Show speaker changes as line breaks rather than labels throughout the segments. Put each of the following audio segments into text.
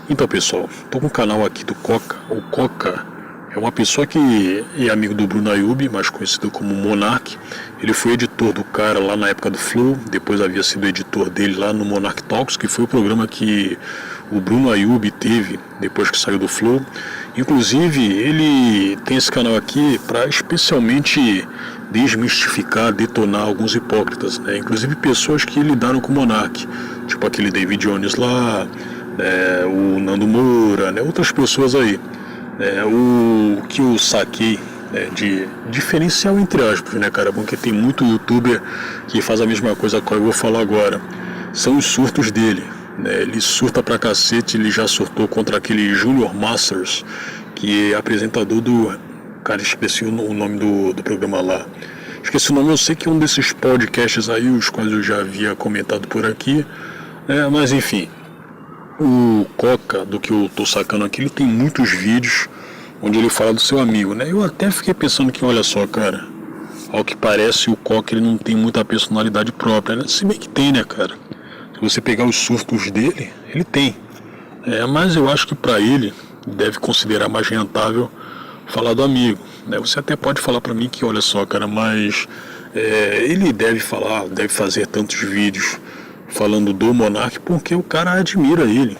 Então, pessoal, tô com o canal aqui do Coca. O Coca é uma pessoa que é amigo do Bruno Ayub, mais conhecido como Monark. Ele foi editor do cara lá na época do Flow, depois havia sido editor dele lá no Monark Talks, que foi o programa que o Bruno Ayub teve depois que saiu do Flow. Inclusive, ele tem esse canal aqui para especialmente desmistificar, detonar alguns hipócritas, né? Inclusive pessoas que lidaram com o Monark, tipo aquele David Jones lá, o Nando Moura, né? Outras pessoas aí. O que eu saquei de diferencial entre aspas, né, cara? Porque tem muito youtuber que faz a mesma coisa que eu vou falar agora. São os surtos dele, né? Ele surta pra cacete, ele já surtou contra aquele Junior Masters, que é apresentador do... Cara, esqueci o nome do programa lá. Esqueci o nome, eu sei que é um desses podcasts aí, os quais eu já havia comentado por aqui. Mas enfim, o Coca, do que eu tô sacando aqui, ele tem muitos vídeos onde ele fala do seu amigo, né? Eu até fiquei pensando que, olha só, cara, ao que parece o Coca ele não tem muita personalidade própria, né? Se bem que tem, né, cara? Se você pegar os surtos dele, ele tem. Mas eu acho que pra ele deve considerar mais rentável falar do amigo, né? Você até pode falar pra mim que, olha só, cara, mas ele deve fazer tantos vídeos falando do Monark porque o cara admira ele.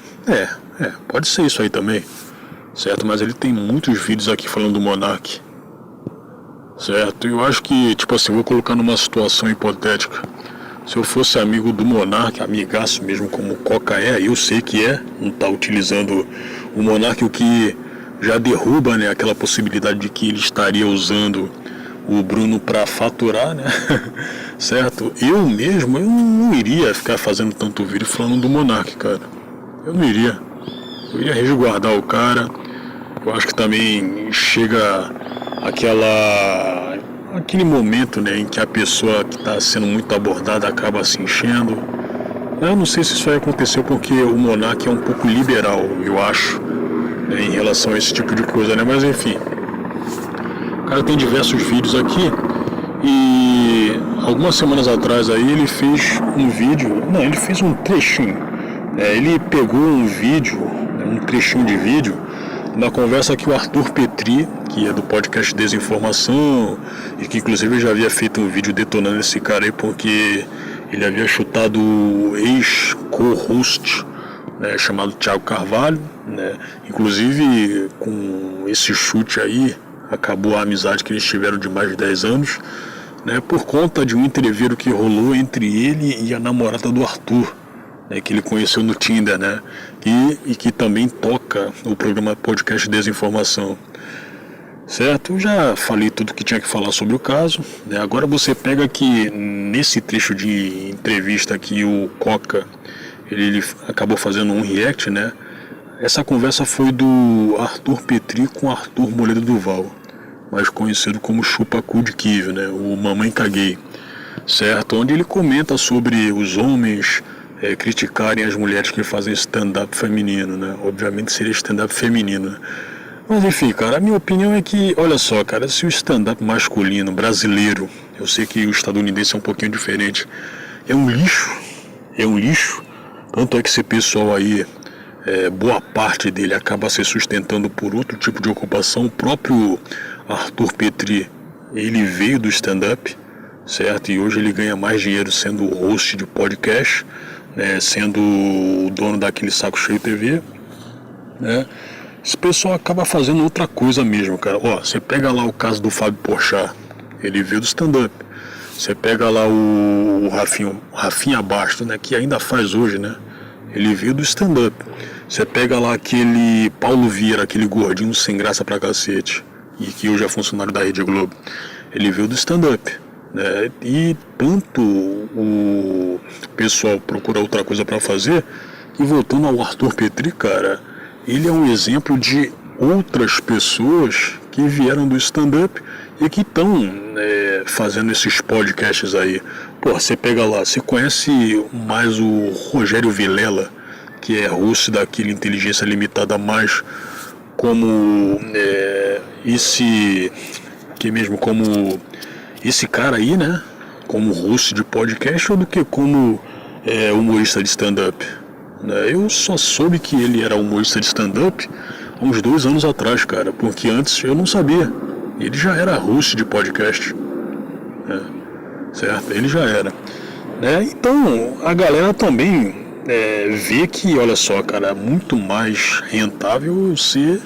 Pode ser isso aí também, certo? Mas ele tem muitos vídeos aqui falando do Monark, certo? Eu acho que, tipo assim, vou colocar numa situação hipotética. Se eu fosse amigo do Monark, amigaço mesmo como o Coca eu sei que não tá utilizando o Monark, o que já derruba, né, aquela possibilidade de que ele estaria usando o Bruno para faturar, né? Certo? Eu não iria ficar fazendo tanto vídeo falando do Monark, cara. Eu não iria. Eu ia resguardar o cara. Eu acho que também chega aquele momento, né, em que a pessoa que está sendo muito abordada acaba se enchendo. Eu não sei se isso aí aconteceu porque o Monark é um pouco liberal, eu acho, né, em relação a esse tipo de coisa, né? Mas enfim. O cara tem diversos vídeos aqui e algumas semanas atrás aí ele fez um trechinho. Ele pegou um vídeo, um trechinho de vídeo, na conversa que o Arthur Petri, que é do podcast Desinformação, e que inclusive eu já havia feito um vídeo detonando esse cara aí porque ele havia chutado o ex-co-host, né, chamado Thiago Carvalho, né? Inclusive com esse chute aí acabou a amizade que eles tiveram de mais de 10 anos, né, por conta de um entreveiro que rolou entre ele e a namorada do Arthur, né, que ele conheceu no Tinder, né, e que também toca o programa podcast Desinformação, certo? Eu já falei tudo que tinha que falar sobre o caso, né? Agora você pega que nesse trecho de entrevista que o Coca ele acabou fazendo um react, né? Essa conversa foi do Arthur Petri com Arthur Moledo Duval, mais conhecido como Chupacu de Kive, né? O Mamãe Caguei, certo? Onde ele comenta sobre os homens criticarem as mulheres que fazem stand-up feminino, né? Obviamente seria stand-up feminino, né? Mas enfim, cara, a minha opinião é que, olha só, cara, se o stand-up masculino brasileiro, eu sei que o estadunidense é um pouquinho diferente, é um lixo, tanto é que esse pessoal aí, boa parte dele acaba se sustentando por outro tipo de ocupação. O próprio Arthur Petri, ele veio do stand-up, certo? E hoje ele ganha mais dinheiro sendo host de podcast, né? Sendo o dono daquele Saco Cheio TV, né? Esse pessoal acaba fazendo outra coisa mesmo, cara. Você pega lá o caso do Fábio Porchat, ele veio do stand-up. Você pega lá o Rafinha Bastos, né, que ainda faz hoje, né? Ele veio do stand-up. Você pega lá aquele Paulo Vieira, aquele gordinho sem graça pra cacete, e que hoje é funcionário da Rede Globo. Ele veio do stand-up, né? E tanto o pessoal procura outra coisa pra fazer, que voltando ao Arthur Petri, cara, ele é um exemplo de outras pessoas que vieram do stand-up e que estão fazendo esses podcasts aí. Você pega lá, você conhece mais o Rogério Vilela, que é host daquele Inteligência Limitada Mais, como esse cara aí, né? Como host de podcast, ou do que como humorista de stand-up? né? Eu só soube que ele era humorista de stand-up há uns 2 anos atrás, cara, porque antes eu não sabia. Ele já era host de podcast, né? Certo? Ele já era. Né? Então, a galera também vê que, olha só, cara, é muito mais rentável ser,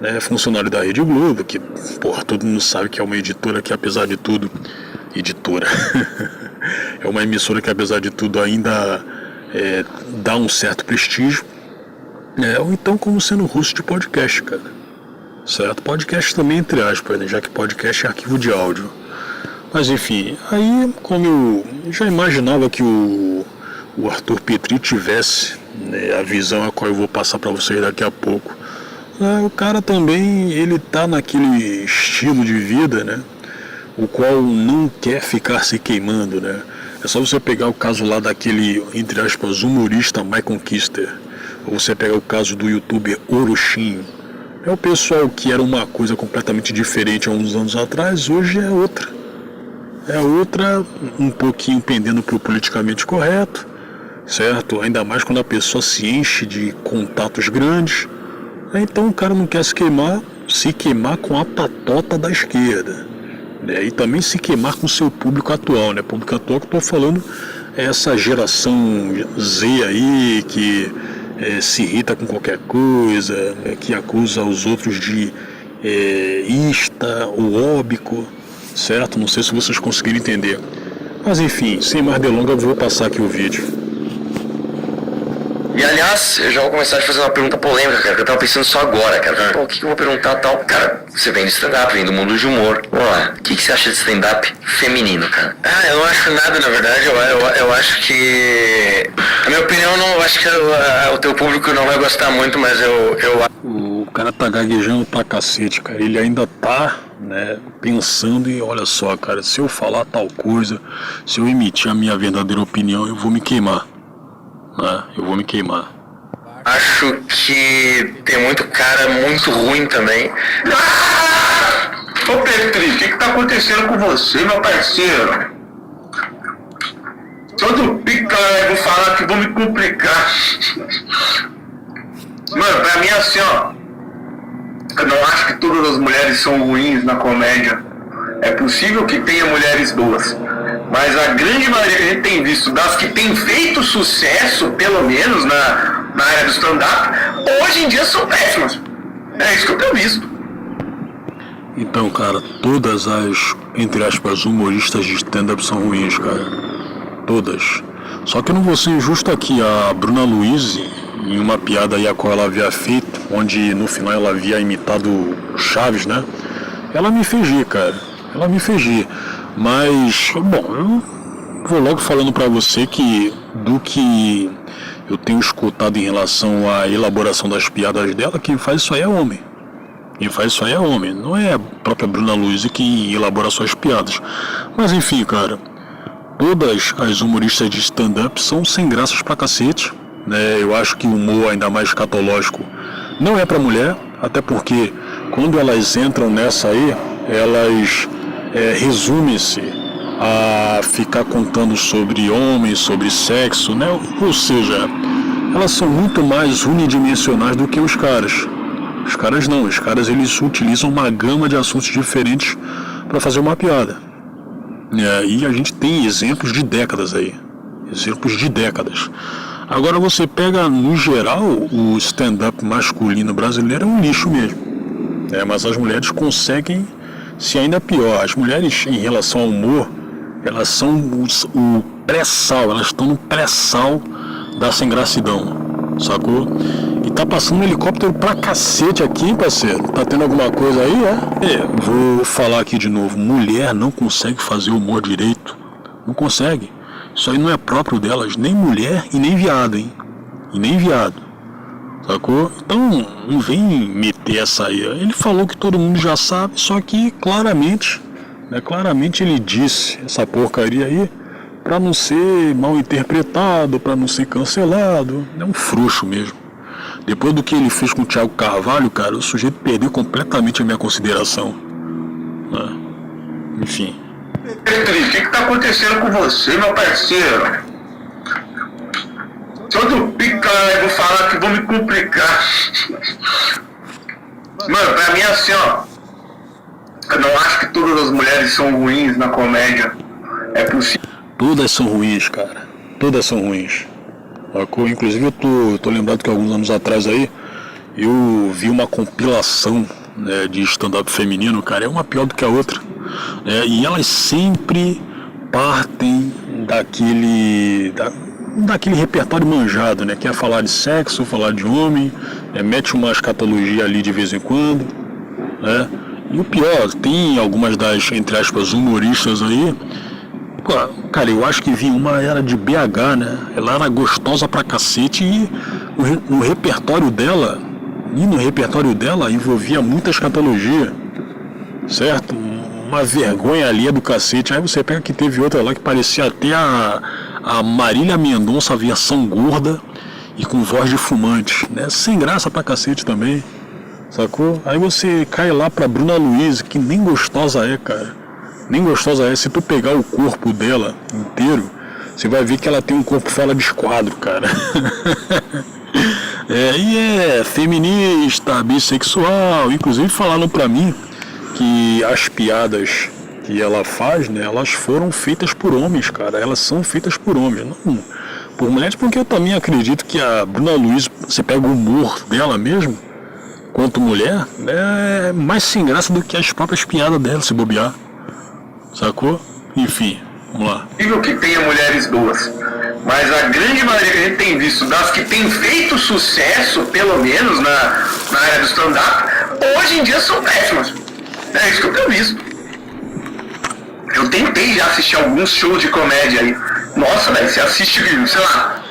né, funcionário da Rede Globo, que, porra, todo mundo sabe que é uma editora que, apesar de tudo, editora, é uma emissora que, apesar de tudo, ainda dá um certo prestígio, ou então como sendo host de podcast, cara, certo? Podcast também, entre aspas, né, já que podcast é arquivo de áudio. Mas enfim, aí como eu já imaginava que o Arthur Petri tivesse, né, a visão a qual eu vou passar para vocês daqui a pouco, o cara também, ele tá naquele estilo de vida, né, o qual não quer ficar se queimando, né. É só você pegar o caso lá daquele, entre aspas, humorista Michael Kister, ou você pegar o caso do youtuber Orochinho. É o pessoal que era uma coisa completamente diferente há uns anos atrás, hoje é outra. É outra, um pouquinho pendendo para o politicamente correto, certo? Ainda mais quando a pessoa se enche de contatos grandes. Então o cara não quer se queimar com a patota da esquerda, né? E também se queimar com o seu público atual, né? Público atual que eu estou falando é essa geração Z aí que se irrita com qualquer coisa, né? Que acusa os outros de ista ou óbico. Certo? Não sei se vocês conseguiram entender. Mas enfim, sem mais delongas, eu vou passar aqui o vídeo.
E aliás, eu já vou começar a fazer uma pergunta polêmica, cara, que eu tava pensando só agora, cara. Pô, o que eu vou perguntar tal? Cara, você vem do stand-up, vem do mundo de humor. Vamos lá, o que você acha de stand-up feminino, cara? Ah, eu não acho nada, na verdade. Eu acho que... A minha opinião, não, eu acho que o teu público não vai gostar muito, mas
O cara tá gaguejando pra cacete, cara. Ele ainda tá, né, pensando em, olha só, cara, se eu falar tal coisa, se eu emitir a minha verdadeira opinião, eu vou me queimar. Né? Eu vou me queimar.
Acho que tem muito cara muito ruim também.
Ô Petri, o que tá acontecendo com você, meu parceiro? Todo picareta, vou falar que vou me complicar. Mano, pra mim é assim, ó. Eu não acho que todas as mulheres são ruins na comédia. É possível que tenha mulheres boas. Mas a grande maioria que a gente tem visto, das que tem feito sucesso, pelo menos na área do stand-up, hoje em dia são péssimas. É isso que eu tenho visto.
Então, cara, todas as, entre aspas, humoristas de stand-up são ruins, cara. Todas. Só que eu não vou ser injusto aqui. A Bruna Luiz, em uma piada aí a qual ela havia feito, onde no final ela havia imitado Chaves, né? Ela me fez rir, cara. Ela me fez rir. Mas, bom, eu vou logo falando pra você que do que eu tenho escutado em relação à elaboração das piadas dela, quem faz isso aí é homem. Quem faz isso aí é homem. Não é a própria Bruna Luiz que elabora suas piadas. Mas enfim, cara, todas as humoristas de stand-up são sem graças pra cacete, né? Eu acho que o humor, ainda mais escatológico, não é pra mulher, até porque quando elas entram nessa aí, elas resumem-se a ficar contando sobre homens, sobre sexo, né? Ou seja, elas são muito mais unidimensionais do que os caras. Os caras não, os caras eles utilizam uma gama de assuntos diferentes para fazer uma piada. E a gente tem exemplos de décadas aí. Exemplos de décadas. Agora você pega, no geral, o stand-up masculino brasileiro é um lixo mesmo. Mas as mulheres conseguem, se ainda pior. As mulheres, em relação ao humor, elas são o pré-sal, elas estão no pré-sal da sem-gracidão, sacou? E tá passando um helicóptero pra cacete aqui, hein, parceiro? Tá tendo alguma coisa aí, vou falar aqui de novo. Mulher não consegue fazer humor direito. Não consegue. Isso aí não é próprio delas, nem mulher e nem viado, hein? E nem viado. Sacou? Então, não vem meter essa aí. Ele falou que todo mundo já sabe, só que claramente ele disse essa porcaria aí pra não ser mal interpretado, pra não ser cancelado. É um frouxo mesmo. Depois do que ele fez com o Thiago Carvalho, cara, o sujeito perdeu completamente a minha consideração. Enfim.
Petri, o que tá acontecendo com você, meu parceiro? Todo picareta. complicar, eu vou falar que vou me complicar. Mano, pra mim é assim, ó. Eu não acho que todas as mulheres são ruins na comédia. É possível.
Todas são ruins, cara. Todas são ruins. Inclusive eu tô lembrado que alguns anos atrás aí eu vi uma compilação, né, de stand-up feminino, cara, é uma pior do que a outra, né, e elas sempre partem daquele repertório manjado, né, que é falar de sexo, falar de homem, mete uma escatologia ali de vez em quando, né, e o pior, tem algumas das, entre aspas, humoristas aí. Pô, cara, eu acho que vi uma, era de BH, né? Ela era gostosa pra cacete e no repertório dela envolvia muita escatologia, certo? Uma vergonha ali do cacete. Aí você pega que teve outra lá que parecia até a Marília Mendonça versão gorda e com voz de fumante, né? Sem graça pra cacete também, sacou? Aí você cai lá pra Bruna Luiz, que nem gostosa é, cara. Nem gostosa é. Se tu pegar o corpo dela inteiro, você vai ver que ela tem um corpo fora de esquadro, cara. E é feminista, bissexual. Inclusive falaram pra mim que as piadas que ela faz, né, elas foram feitas por homens, cara. Elas são feitas por homens, não por mulheres, porque eu também acredito que a Bruna Luiz, você pega o humor dela mesmo, quanto mulher, é mais sem graça do que as próprias piadas dela, se bobear. Sacou? Enfim, vamos lá.
É possível que tenha mulheres boas, mas a grande maioria que a gente tem visto, das que tem feito sucesso, pelo menos na área do stand-up, hoje em dia são péssimas. É isso que eu tenho visto. Eu tentei já assistir alguns shows de comédia aí. Nossa, velho, você assiste, sei lá,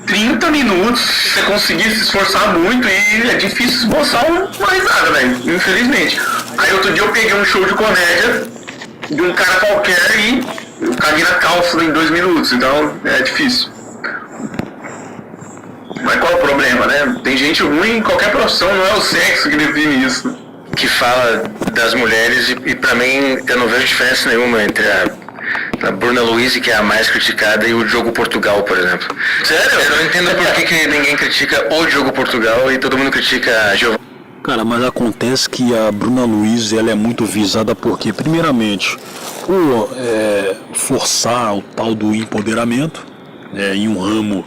30 minutos, você conseguir se esforçar muito e é difícil esboçar uma risada, velho, infelizmente. Aí outro dia eu peguei um show de comédia de um cara qualquer e eu caguei na calça em 2 minutos, então é difícil. Mas qual é o problema, né? Tem gente ruim em qualquer profissão, não é o sexo que define isso.
Que fala das mulheres e pra mim eu não vejo diferença nenhuma entre a Bruna Luiz, que é a mais criticada, e o Diogo Portugal, por exemplo. Sério? Eu não entendo por que ninguém critica o Diogo Portugal e todo mundo critica a Giovanna.
Cara, mas acontece que a Bruna Luiz, ela é muito visada porque, primeiramente, por forçar o tal do empoderamento, em um ramo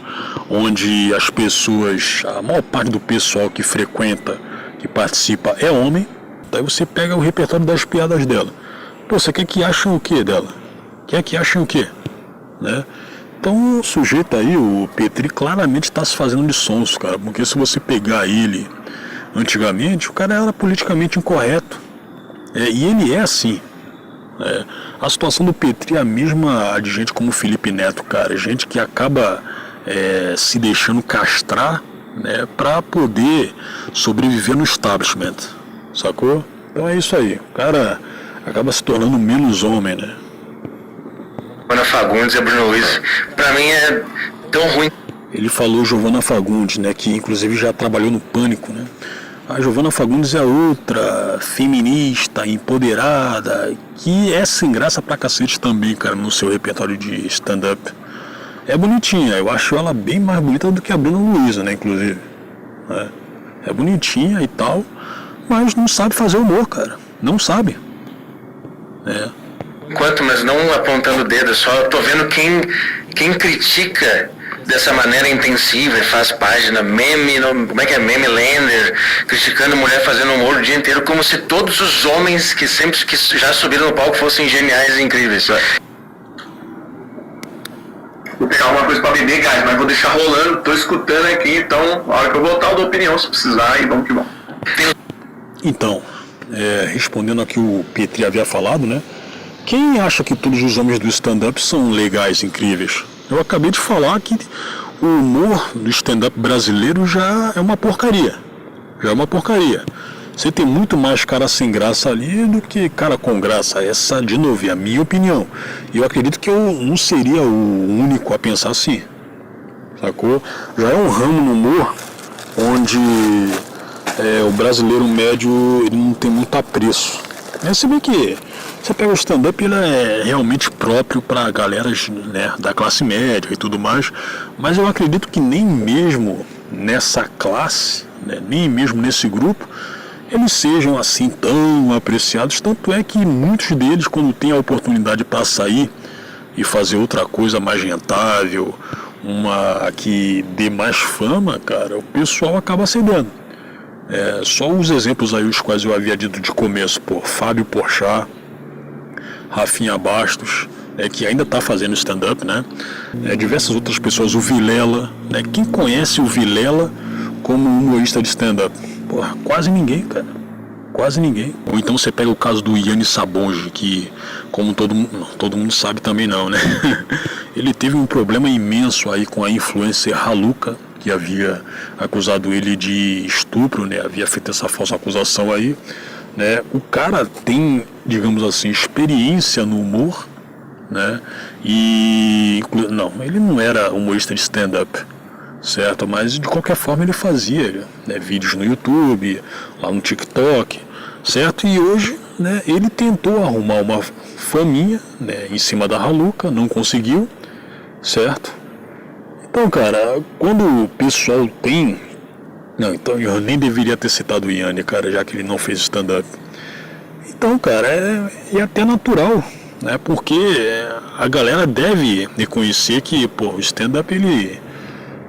onde as pessoas, a maior parte do pessoal que frequenta, que participa é homem. Daí você pega o repertório das piadas dela. Pô, você quer que achem o que dela? Quer que achem o quê? Né? Então o sujeito aí, o Petri, claramente está se fazendo de sonso, cara, porque se você pegar ele antigamente, o cara era politicamente incorreto, e ele é assim. A situação do Petri é a mesma de gente como o Felipe Neto, cara, gente que acaba se deixando castrar, né, para poder sobreviver no establishment, sacou? Então é isso aí, o cara acaba se tornando menos homem, né?
Giovanna Fagundes e a Bruna Luiz, pra mim é tão ruim.
Ele falou Giovanna Fagundes, né, que inclusive já trabalhou no Pânico, né? A Giovanna Fagundes é outra feminista, empoderada, que é sem graça pra cacete também, cara, no seu repertório de stand-up. É bonitinha, eu acho ela bem mais bonita do que a Bruna Luiz, né, inclusive. É bonitinha e tal, mas não sabe fazer humor, cara. Não sabe.
Quanto, mas não apontando o dedo, só tô vendo quem critica dessa maneira intensiva e faz página, meme, como é que é, meme lander, criticando mulher fazendo humor o dia inteiro, como se todos os homens que já subiram no palco fossem geniais e incríveis.
Vou pegar alguma coisa pra beber, guys, mas vou deixar rolando, tô escutando aqui, então a hora que eu voltar eu dou opinião se precisar e vamos que vamos.
Então, respondendo aqui o Petri havia falado, né? Quem acha que todos os homens do stand-up são legais, incríveis? Eu acabei de falar que o humor do stand-up brasileiro já é uma porcaria. Já é uma porcaria. Você tem muito mais cara sem graça ali do que cara com graça. Essa, de novo, é a minha opinião. E eu acredito que eu não seria o único a pensar assim. Sacou? Já é um ramo no humor onde o brasileiro médio ele não tem muito apreço. Se bem que Você pega o stand-up, ele é realmente próprio para galera, né, da classe média e tudo mais, mas eu acredito que nem mesmo nessa classe, né, nem mesmo nesse grupo, eles sejam assim tão apreciados. Tanto é que muitos deles, quando têm a oportunidade para sair e fazer outra coisa mais rentável, uma que dê mais fama, cara, o pessoal acaba cedendo. Só os exemplos aí, os quais eu havia dito de começo, Fábio Porchat, Rafinha Bastos, que ainda está fazendo stand-up, né? Diversas outras pessoas, o Vilela, né? Quem conhece o Vilela como humorista de stand-up? Porra, quase ninguém, cara. Quase ninguém. Ou então você pega o caso do Yannis Sabonge, que, como todo mundo sabe também não, né? Ele teve um problema imenso aí com a influencer Raluca, que havia acusado ele de estupro, né? Havia feito essa falsa acusação aí, né? O cara tem, digamos assim, experiência no humor, né? E não, ele não era humorista de stand-up, certo? Mas de qualquer forma ele fazia, né, vídeos no YouTube, lá no TikTok, certo? E hoje, né, ele tentou arrumar uma faminha, né, em cima da Raluca, não conseguiu, certo? Então, cara, quando o pessoal tem... Não, então eu nem deveria ter citado o Yanni, cara, já que ele não fez stand-up. Então, cara, é até natural, né? Porque a galera deve reconhecer que, o stand-up, ele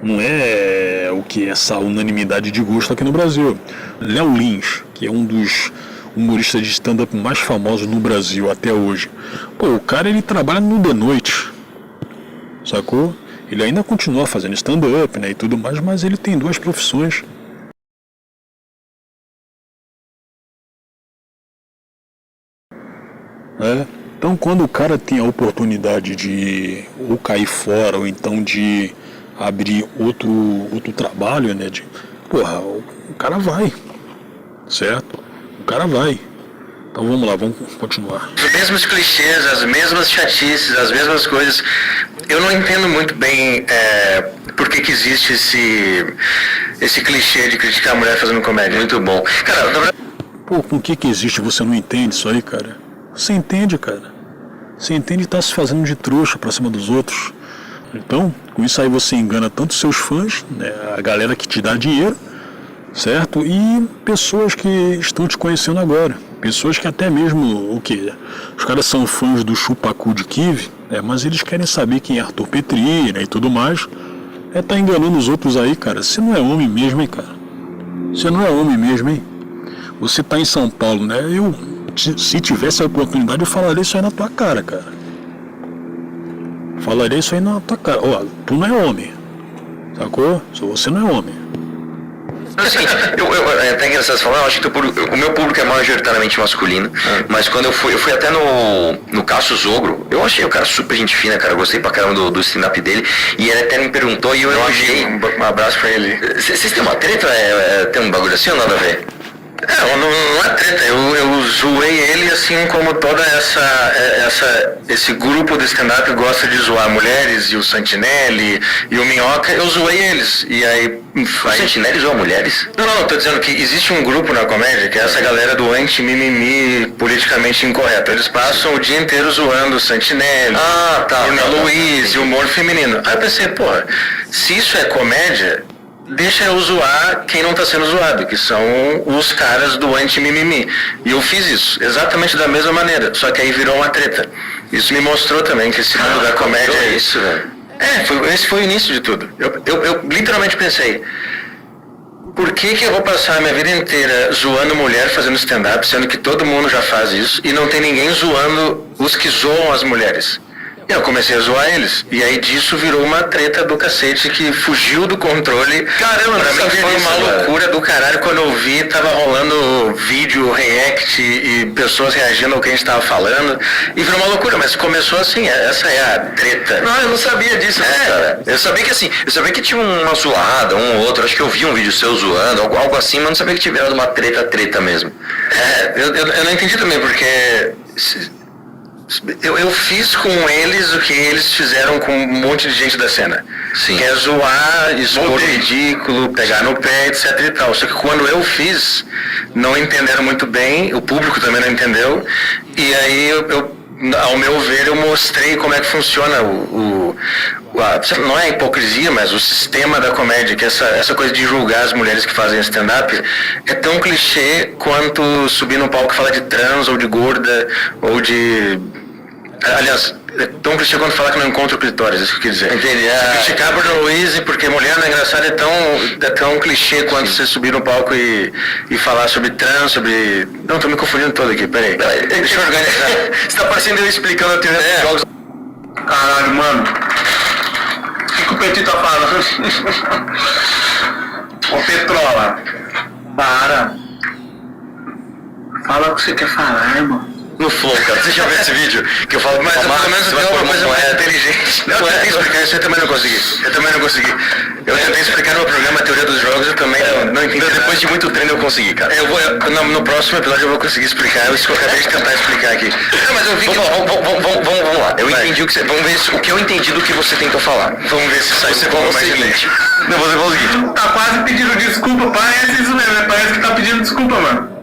não é o que é essa unanimidade de gosto aqui no Brasil. Léo Lins, que é um dos humoristas de stand-up mais famosos no Brasil até hoje. O cara, ele trabalha no The Noite, sacou? Ele ainda continua fazendo stand-up, né, e tudo mais, mas ele tem duas profissões. Então, quando o cara tem a oportunidade de ou cair fora, ou então de abrir outro trabalho, né, o cara vai, certo? O cara vai. Então vamos lá, vamos continuar.
Os mesmos clichês, as mesmas chatices, as mesmas coisas. Eu não entendo muito bem por que existe esse clichê de criticar a mulher fazendo comédia. Muito bom. Cara, na verdade...
com que existe? Você não entende isso aí, cara? Você entende, cara. Você entende e tá se fazendo de trouxa pra cima dos outros. Então, com isso aí você engana tanto seus fãs, né, a galera que te dá dinheiro, certo? E pessoas que estão te conhecendo agora. Pessoas que até mesmo, os caras são fãs do Chupacu de Kive, né, mas eles querem saber quem é Arthur Petri, né, e tudo mais. Tá enganando os outros aí, cara. Você não é homem mesmo, hein, cara? Você não é homem mesmo, hein? Você tá em São Paulo, né? Se tivesse a oportunidade, eu falaria isso aí na tua cara, cara. Falaria isso aí na tua cara. Tu não é homem, sacou? Você não é homem.
Assim, é até engraçado você falar, eu acho que o meu público é majoritariamente masculino, mas quando eu fui até no Cassius Ogro, eu achei o cara super gente fina, cara, eu gostei pra caramba do stand-up dele, e ele até me perguntou e eu elogiei.
Um abraço pra ele.
Vocês têm uma treta? Tem um bagulho assim ou nada a ver? Não é treta, eu zoei ele assim como toda esse grupo do stand-up gosta de zoar mulheres, e o Santinelli, e o Minhoca, eu zoei eles, e aí... O Santinelli zoa mulheres? Não, tô dizendo que existe um grupo na comédia, que é essa galera do anti-mimimi politicamente incorreto, eles passam o dia inteiro zoando o Santinelli, Bruna Luiz, e o humor feminino. Aí eu pensei, se isso é comédia... Deixa eu zoar quem não tá sendo zoado, que são os caras do anti-mimimi. E eu fiz isso, exatamente da mesma maneira, só que aí virou uma treta. Isso me mostrou também que esse mundo da comédia é isso, velho. Esse foi o início de tudo. Eu literalmente pensei, por que eu vou passar a minha vida inteira zoando mulher fazendo stand-up, sendo que todo mundo já faz isso, e não tem ninguém zoando os que zoam as mulheres? Eu comecei a zoar eles. E aí disso virou uma treta do cacete que fugiu do controle. Caramba, pra mim foi uma loucura do caralho. Quando eu vi, tava rolando vídeo, react e pessoas reagindo ao que a gente tava falando. E virou uma loucura, mas começou assim, essa é a treta. Não, eu não sabia disso, cara. Eu sabia que tinha uma zoada, um ou outro. Acho que eu vi um vídeo seu zoando, algo assim, mas não sabia que tivesse uma treta mesmo. Eu não entendi também, porque...
Eu fiz com eles o que eles fizeram com um monte de gente da cena.
Sim.
Que é zoar, expor ridículo, pegar no pé, etc e tal. Só que quando eu fiz, não entenderam muito bem, o público também não entendeu. E aí, ao meu ver, eu mostrei como é que funciona não é a hipocrisia, mas o sistema da comédia, que essa coisa de julgar as mulheres que fazem stand-up é tão clichê quanto subir no palco e falar de trans, ou de gorda, ou de... Aliás, é tão clichê quanto falar que não encontra o clitóris, isso que eu quis dizer.
Entendi.
Criticar a Bruna Louise porque mulher não é engraçada é tão clichê quanto você subir no palco e falar sobre trans, sobre... Não, tô me confundindo todo aqui, peraí. Deixa eu organizar. Você tá parecendo eu explicando a teoria dos jogos.
Caralho, mano. O que o Petit tá falando? Ô Petrola, para. Fala o que você quer falar, irmão.
No flow, cara. Você já viu esse vídeo? Que eu falo,
Mas pelo menos eu tenho uma coisa mais inteligente. Eu tentei explicar isso, eu também não consegui. Eu tentei explicar no meu programa a teoria dos jogos, eu também não entendi.
Depois de muito treino eu consegui, cara.
No próximo episódio eu vou conseguir explicar isso que eu acabei de tentar explicar aqui. Não, mas eu vi que...
Vamos lá. Eu entendi o que você... Vamos ver o que eu entendi do que você tentou falar.
Vamos ver se sai.
Você falou o seguinte.
Não, você falou o seguinte.
Tá quase pedindo desculpa, parece isso mesmo, parece que tá pedindo desculpa, mano.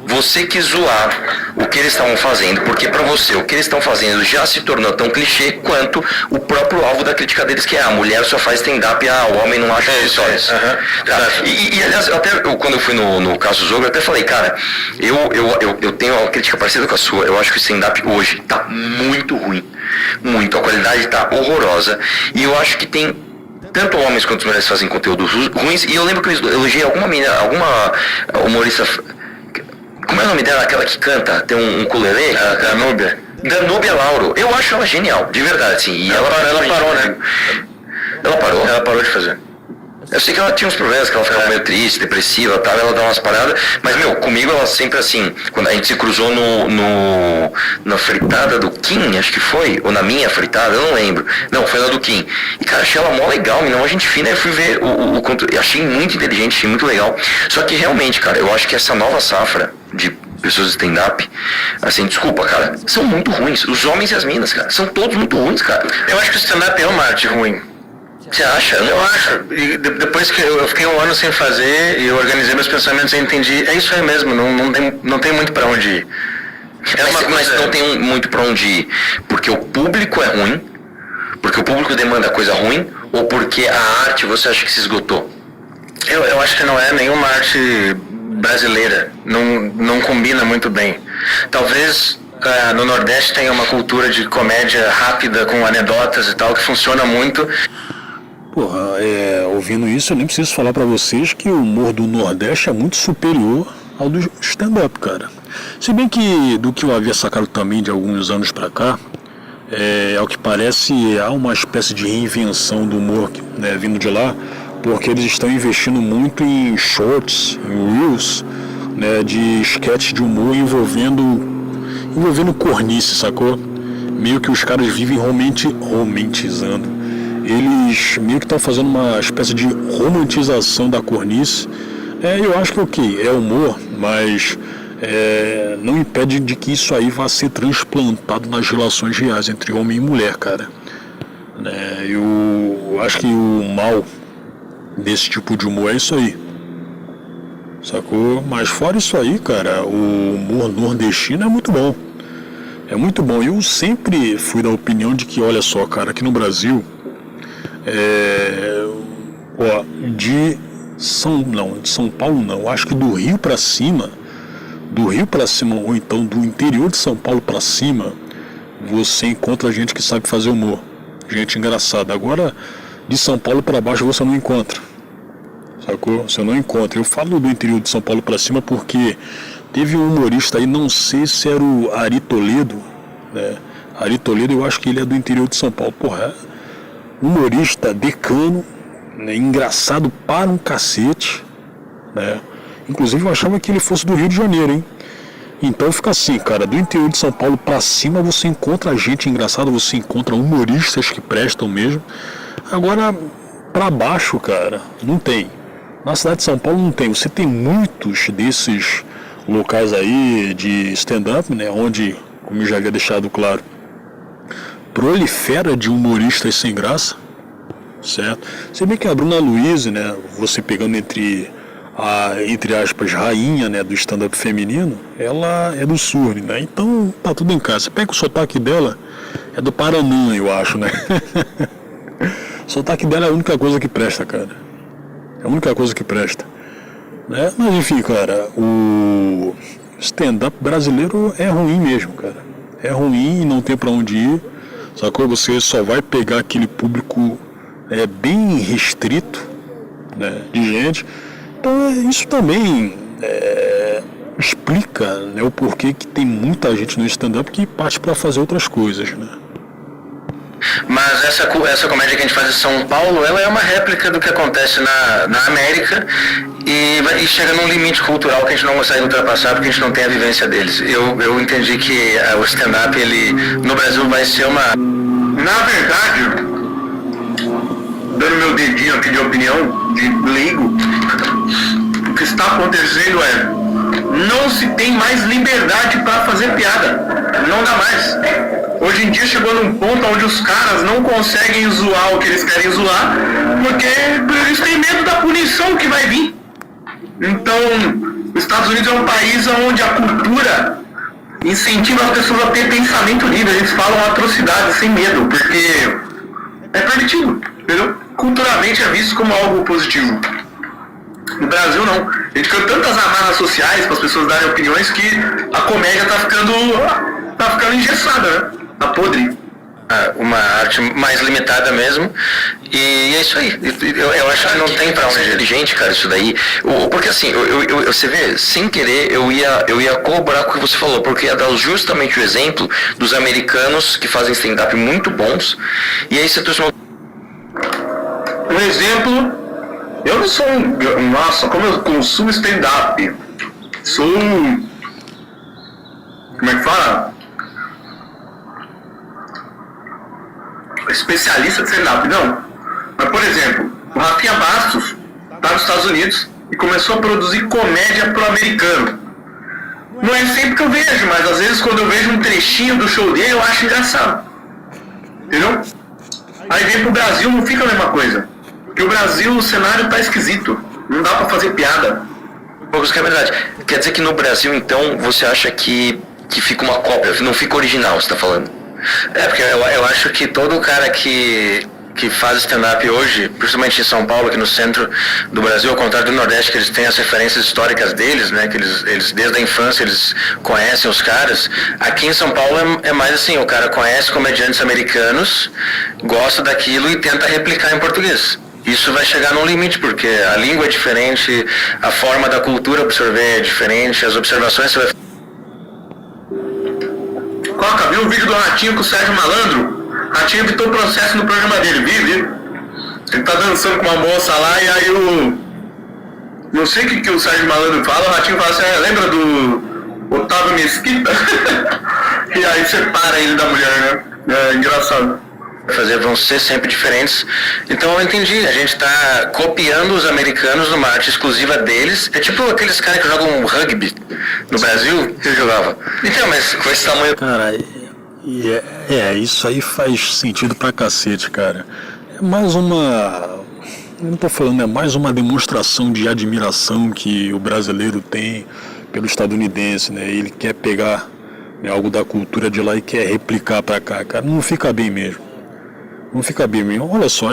Você quis zoar o que eles estavam fazendo, porque pra você o que eles estão fazendo já se tornou tão clichê quanto o próprio alvo da crítica deles, que é a mulher só faz stand-up, o homem não acha histórias. E aliás, quando eu fui no Caso Zogo, eu até falei, cara, eu tenho uma crítica parecida com a sua. Eu acho que o stand-up hoje tá muito ruim, a qualidade tá horrorosa, e eu acho que tem tanto homens quanto mulheres fazem conteúdos ruins. E eu lembro que eu elogiei alguma humorista. Como é o nome dela? Aquela que canta, tem um ukulele? Danúbia Lauro. Eu acho ela genial, de verdade, sim. E ela parou, né? Ela parou? Ela parou de fazer. Eu sei que ela tinha uns problemas, que ela ficava meio triste, depressiva, tal, ela dá umas paradas, mas, comigo ela sempre assim, quando a gente se cruzou na fritada do Kim, acho que foi, ou na minha fritada, eu não lembro. Não, foi na do Kim. E, cara, achei ela mó legal, uma gente fina, eu fui ver o conteúdo, achei muito inteligente, achei muito legal. Só que, realmente, cara, eu acho que essa nova safra de pessoas de stand-up, assim, desculpa, cara, são muito ruins. Os homens e as minas, cara, são todos muito ruins, cara.
Eu acho que o stand-up é uma arte ruim.
Você acha?
Eu acho. E depois que eu fiquei um ano sem fazer e eu organizei meus pensamentos e entendi, é isso aí mesmo, não tem muito pra onde ir.
Mas não tem muito pra onde ir, porque o público é ruim, porque o público demanda coisa ruim, ou porque a arte você acha que se esgotou?
Eu acho que não é nenhuma arte brasileira, não combina muito bem. Talvez no Nordeste tenha uma cultura de comédia rápida, com anedotas e tal, que funciona muito.
Porra, ouvindo isso, eu nem preciso falar pra vocês que o humor do Nordeste é muito superior ao do stand-up, cara. Se bem que, do que eu havia sacado também de alguns anos pra cá, ao que parece, há uma espécie de reinvenção do humor, né, vindo de lá, porque eles estão investindo muito em shorts, em reels, né, de sketch de humor envolvendo cornice, sacou? Meio que os caras vivem romantizando. Eles meio que estão fazendo uma espécie de romantização da cornice. Eu acho que ok, é humor, mas não impede de que isso aí vá ser transplantado nas relações reais entre homem e mulher, cara. Eu acho que o mal desse tipo de humor é isso aí, sacou? Mas fora isso aí, cara, o humor nordestino é muito bom. É muito bom. Eu sempre fui da opinião de que, olha só, cara, aqui no Brasil, de São Paulo não, acho que do Rio pra cima, ou então do interior de São Paulo pra cima, você encontra gente que sabe fazer humor, gente engraçada. Agora, de São Paulo pra baixo você não encontra, sacou? Você não encontra. Eu falo do interior de São Paulo pra cima porque teve um humorista aí, não sei se era o Ari Toledo, né? Ari Toledo, eu acho que ele é do interior de São Paulo. Porra, humorista decano, né? Engraçado para um cacete, né? Inclusive eu achava que ele fosse do Rio de Janeiro, hein? Então fica assim, cara, do interior de São Paulo pra cima você encontra gente engraçada, você encontra humoristas que prestam mesmo. Agora, pra baixo, cara, não tem. Na cidade de São Paulo não tem. Você tem muitos desses locais aí de stand-up, né, onde como eu já havia deixado claro, prolifera de humoristas sem graça, certo? Se bem que a Bruna Luiz, né, você pegando entre aspas, rainha, né, do stand-up feminino, ela é do sul, né? Então tá tudo em casa. Você pega o sotaque dela, é do Paraná, eu acho, né? O sotaque dela é a única coisa que presta, cara. É a única coisa que presta. Né? Mas enfim, cara, o stand-up brasileiro é ruim mesmo, cara. É ruim e não tem pra onde ir. Sacou? Você só vai pegar aquele público bem restrito, né, de gente. Então isso também explica, né, o porquê que tem muita gente no stand-up que parte para fazer outras coisas, né?
Mas essa comédia que a gente faz em São Paulo, ela é uma réplica do que acontece na América e chega num limite cultural que a gente não consegue ultrapassar porque a gente não tem a vivência deles. Eu entendi que o stand-up, ele no Brasil vai ser uma...
Na verdade, dando meu dedinho aqui de opinião, de leigo, o que está acontecendo não se tem mais liberdade para fazer piada. Não dá mais. Hoje em dia chegou num ponto onde os caras não conseguem zoar o que eles querem zoar, porque eles têm medo da punição que vai vir. Então, os Estados Unidos é um país onde a cultura incentiva as pessoas a ter pensamento livre. Eles falam atrocidades sem medo, porque é permitido, entendeu? Culturalmente é visto como algo positivo. No Brasil não. A gente criou tantas amarras sociais para as pessoas darem opiniões que a comédia tá ficando engessada, né? Tá podre.
Uma arte mais limitada mesmo, e é isso aí. Eu acho que não tem pra onde.
É inteligente, cara, isso daí. Porque assim, você vê, sem querer, eu ia corroborar com o que você falou, porque ia dar justamente o exemplo dos americanos que fazem stand-up muito bons, e aí você trouxe
um exemplo. Eu não sou nossa, como eu consumo stand-up, sou como é que fala? Especialista de stand-up, não. Mas, por exemplo, o Rafinha Bastos está nos Estados Unidos e começou a produzir comédia pro americano. Não é sempre que eu vejo, mas às vezes quando eu vejo um trechinho do show dele, eu acho engraçado. Entendeu? Aí vem pro Brasil, não fica a mesma coisa. Porque o Brasil, o cenário tá esquisito. Não dá pra fazer piada.
poucos que é verdade. Quer dizer que no Brasil, então, você acha que fica uma cópia, não fica original, você tá falando?
Porque eu acho que todo cara que faz stand-up hoje, principalmente em São Paulo, aqui no centro do Brasil, ao contrário do Nordeste, que eles têm as referências históricas deles, né, que eles desde a infância eles conhecem os caras. Aqui em São Paulo é mais assim, o cara conhece comediantes americanos, gosta daquilo e tenta replicar em português. Isso vai chegar num limite, porque a língua é diferente, a forma da cultura absorver é diferente, as observações você vai...
Coca, viu o vídeo do Ratinho com o Sérgio Malandro? Ratinho evitou o processo no programa dele, viu? Ele tá dançando com uma moça lá e aí não sei o que o Sérgio Malandro fala, o Ratinho fala assim, lembra do Otávio Mesquita? E aí separa ele da mulher, né? É engraçado.
Vão ser sempre diferentes. Então eu entendi, a gente tá copiando os americanos numa arte exclusiva deles. É tipo aqueles caras que jogam rugby no Brasil, que jogava. Então, mas com esse tamanho...
Cara, isso aí faz sentido pra cacete, cara. É mais uma... Eu não tô falando, é mais uma demonstração de admiração que o brasileiro tem pelo estadunidense, né? Ele quer pegar, né, algo da cultura de lá e quer replicar pra cá, cara. Não fica bem mesmo. Não fica bem mesmo. Olha só,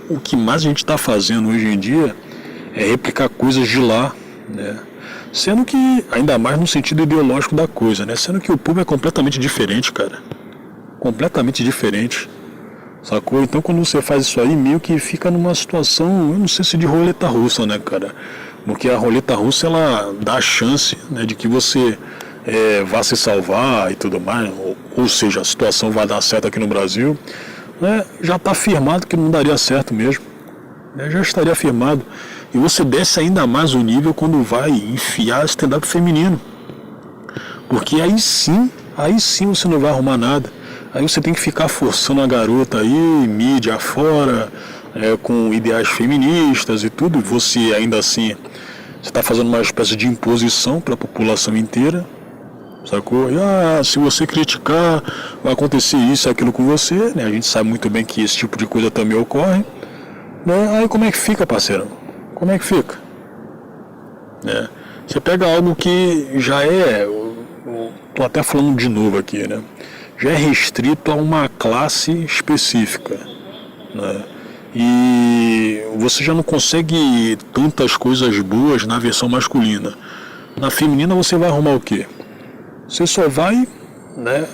o que mais a gente está fazendo hoje em dia é replicar coisas de lá, né? Sendo que, ainda mais no sentido ideológico da coisa, né? Sendo que o público é completamente diferente, cara. Completamente diferente. Sacou? Então quando você faz isso aí, meio que fica numa situação, eu não sei se de roleta russa, né, cara? Porque a roleta russa, ela dá a chance, né, de que você vá se salvar e tudo mais, ou seja, a situação vai dar certo aqui no Brasil. Já está afirmado que não daria certo mesmo, já estaria afirmado, e você desce ainda mais o nível quando vai enfiar stand-up feminino, porque aí sim você não vai arrumar nada, aí você tem que ficar forçando a garota aí, mídia afora, com ideais feministas e tudo, e você ainda assim, você está fazendo uma espécie de imposição para a população inteira, sacou? E, se você criticar, vai acontecer isso e aquilo com você, né? A gente sabe muito bem que esse tipo de coisa também ocorre, né? Aí como é que fica, parceirão? Como é que fica? Né? Você pega algo que já tô até falando de novo aqui, né? Já é restrito a uma classe específica, né? E você já não consegue tantas coisas boas na versão masculina. Na feminina você vai arrumar o quê? Você só vai, né,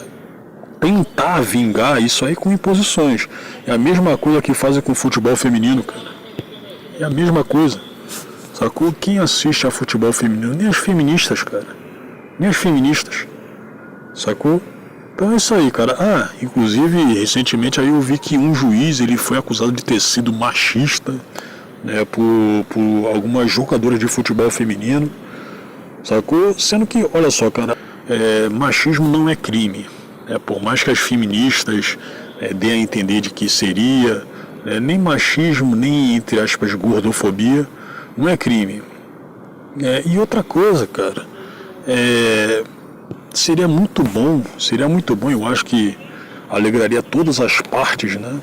tentar vingar isso aí com imposições. É a mesma coisa que fazem com o futebol feminino, cara. É a mesma coisa. Sacou? Quem assiste a futebol feminino? Nem as feministas, cara. Nem as feministas. Sacou? Então é isso aí, cara. Inclusive, recentemente aí eu vi que um juiz, ele foi acusado de ter sido machista, né, por algumas jogadoras de futebol feminino. Sacou? Sendo que, olha só, cara, machismo não é crime. Por mais que as feministas deem a entender de que seria, nem machismo, nem, entre aspas, gordofobia, não é crime. E outra coisa, cara, seria muito bom, eu acho que alegraria todas as partes, né?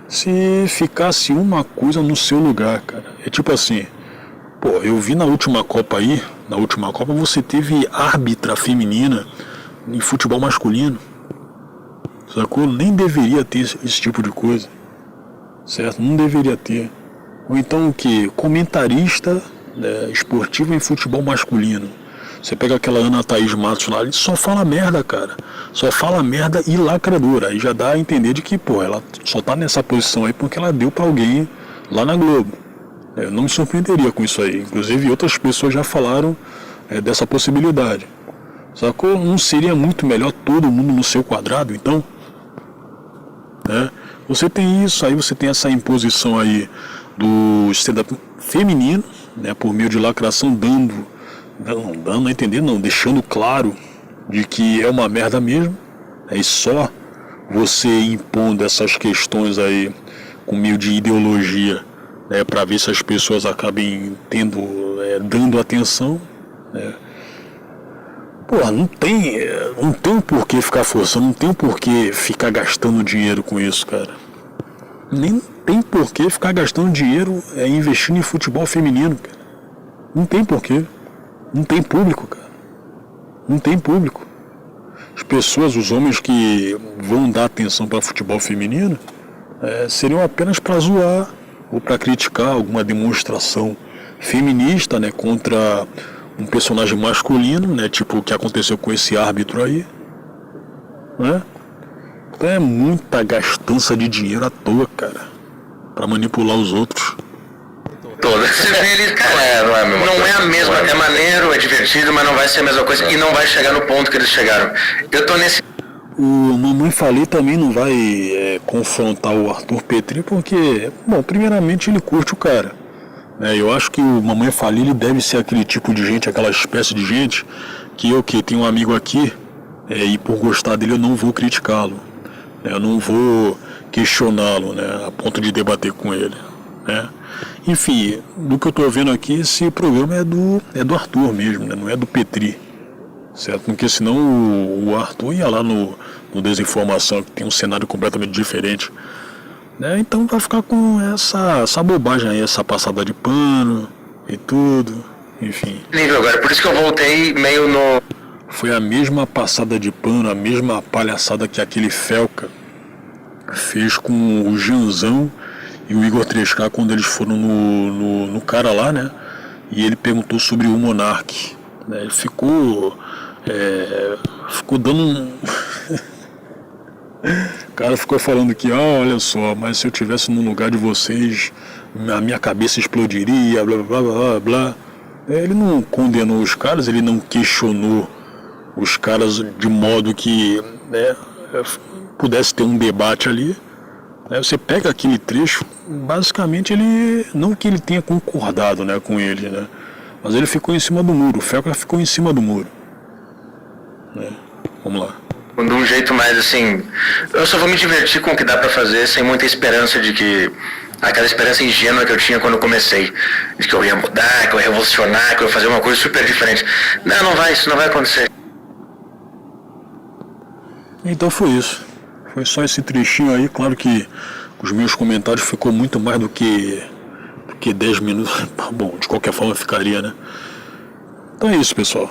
Se ficasse uma coisa no seu lugar, cara. É tipo assim, eu vi na última Copa você teve árbitra feminina em futebol masculino, sacou? Nem deveria ter esse tipo de coisa, certo? Não deveria ter. Ou então o que? Comentarista, né, esportivo em futebol masculino. Você pega aquela Ana Thaís Matos lá, ele só fala merda, cara. Só fala merda e lacradora. Aí já dá a entender de que, ela só tá nessa posição aí porque ela deu pra alguém lá na Globo. Eu não me surpreenderia com isso aí. Inclusive outras pessoas já falaram dessa possibilidade. Sacou? Não seria muito melhor todo mundo no seu quadrado, então? Você tem isso, aí você tem essa imposição aí do stand-up feminino, né, por meio de lacração, dando a entender, deixando claro de que é uma merda mesmo. É só você impondo essas questões aí com meio de ideologia, né, para ver se as pessoas acabem dando atenção, né. Não tem por que ficar forçando, não tem por que ficar gastando dinheiro com isso, cara. Nem tem por que ficar gastando dinheiro investindo em futebol feminino, cara. Não tem por quê. Não tem público, cara. Não tem público. As pessoas, os homens que vão dar atenção para futebol feminino, seriam apenas para zoar ou para criticar alguma demonstração feminista, né, contra um personagem masculino, né, tipo o que aconteceu com esse árbitro aí, né? Então é muita gastança de dinheiro à toa, cara, para manipular os outros.
Todas. Você vê eles, cara, não é a mesma, é maneiro, é divertido, mas não vai ser a mesma coisa e não vai chegar no ponto que eles chegaram. Eu tô nesse...
O Mamãe Falei também não vai confrontar o Arthur Petri porque, primeiramente ele curte o cara. Eu acho que o Mamãe Falei, ele deve ser aquele tipo de gente, aquela espécie de gente que tem um amigo aqui e por gostar dele eu não vou criticá-lo, eu não vou questioná-lo, né, a ponto de debater com ele, né. Enfim, do que eu estou vendo aqui, esse programa é do Arthur mesmo, né, não é do Petri, certo? Porque senão o Arthur ia lá no Desinformação, que tem um cenário completamente diferente. Então vai ficar com essa bobagem aí, essa passada de pano e tudo, enfim.
Agora, por isso que eu voltei meio no...
Foi a mesma passada de pano, a mesma palhaçada que aquele Felca fez com o Janzão e o Igor 3K quando eles foram no cara lá, né? E ele perguntou sobre o Monark, né? Ele ficou dando O cara ficou falando que, olha só, mas se eu tivesse no lugar de vocês, a minha cabeça explodiria, blá blá blá blá blá. Ele não condenou os caras, ele não questionou os caras de modo que, né, pudesse ter um debate ali. Você pega aquele trecho, basicamente ele, não que ele tenha concordado, né, com ele, né, mas ele ficou em cima do muro, o Felca ficou em cima do muro, né? Vamos lá.
De um jeito mais assim, eu só vou me divertir com o que dá pra fazer, sem muita esperança de que, aquela esperança ingênua que eu tinha quando eu comecei, de que eu ia mudar, que eu ia revolucionar, que eu ia fazer uma coisa super diferente. Não vai, isso não vai acontecer.
Então foi isso. Foi só esse trechinho aí. Claro que os meus comentários ficou muito mais do que 10 minutos. Bom, de qualquer forma ficaria, né? Então é isso, pessoal.